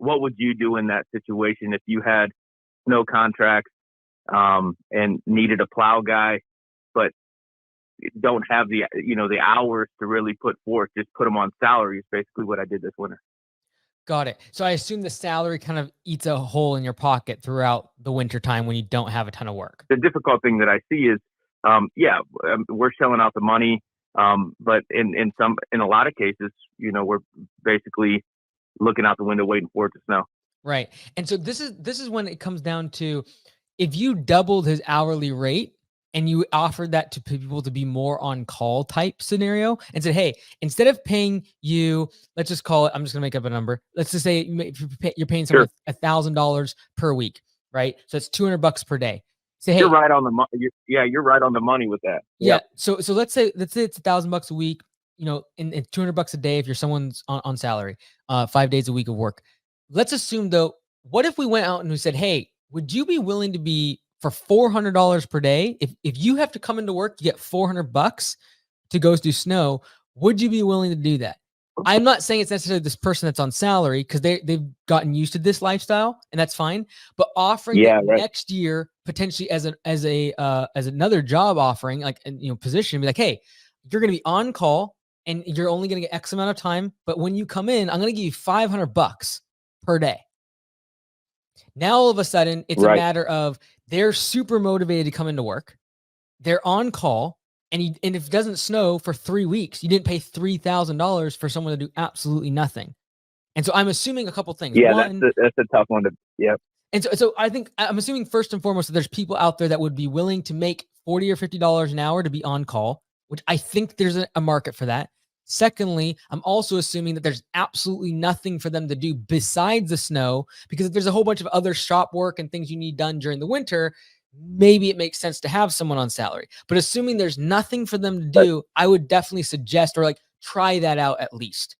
what would you do in that situation if you had no contracts and needed a plow guy, but don't have the hours to really put forth? Just put them on salary is basically what I did this winter. Got it. So I assume the salary kind of eats a hole in your pocket throughout the winter time when you don't have a ton of work. The difficult thing that I see is, we're selling out the money, but in a lot of cases, we're basically looking out the window waiting for it to snow. Right. And so this is when it comes down to, if you doubled his hourly rate and you offered that to people to be more on call type scenario and said, hey, instead of paying you, let's just call it, I'm just gonna make up a number. Let's just say you're paying someone $1,000 per week, right? So it's $200 per day. Say, hey, you're right on the money. You're right on the money with that. Yeah. Yep. So let's say it's $1,000 a week, in $200 a day if you're someone's on salary, 5 days a week of work. Let's assume though, what if we went out and we said, hey, would you be willing to be for $400 per day? If you have to come into work, you get $400 to go do snow. Would you be willing to do that? I'm not saying it's necessarily this person that's on salary, because they've gotten used to this lifestyle, and that's fine. But offering next year potentially as another job offering, like position, be like, hey, you're going to be on call and you're only going to get X amount of time, but when you come in, I'm going to give you $500 per day. Now all of a sudden, it's a matter of they're super motivated to come into work. They're on call. And if it doesn't snow for 3 weeks, you didn't pay $3,000 for someone to do absolutely nothing. And so I'm assuming a couple things. Yeah, that's a tough one to. Yep. And so I think I'm assuming first and foremost that there's people out there that would be willing to make $40 or $50 an hour to be on call, which I think there's a market for that. Secondly, I'm also assuming that there's absolutely nothing for them to do besides the snow, because if there's a whole bunch of other shop work and things you need done during the winter, maybe it makes sense to have someone on salary. But assuming there's nothing for them to do, I would definitely suggest or try that out at least.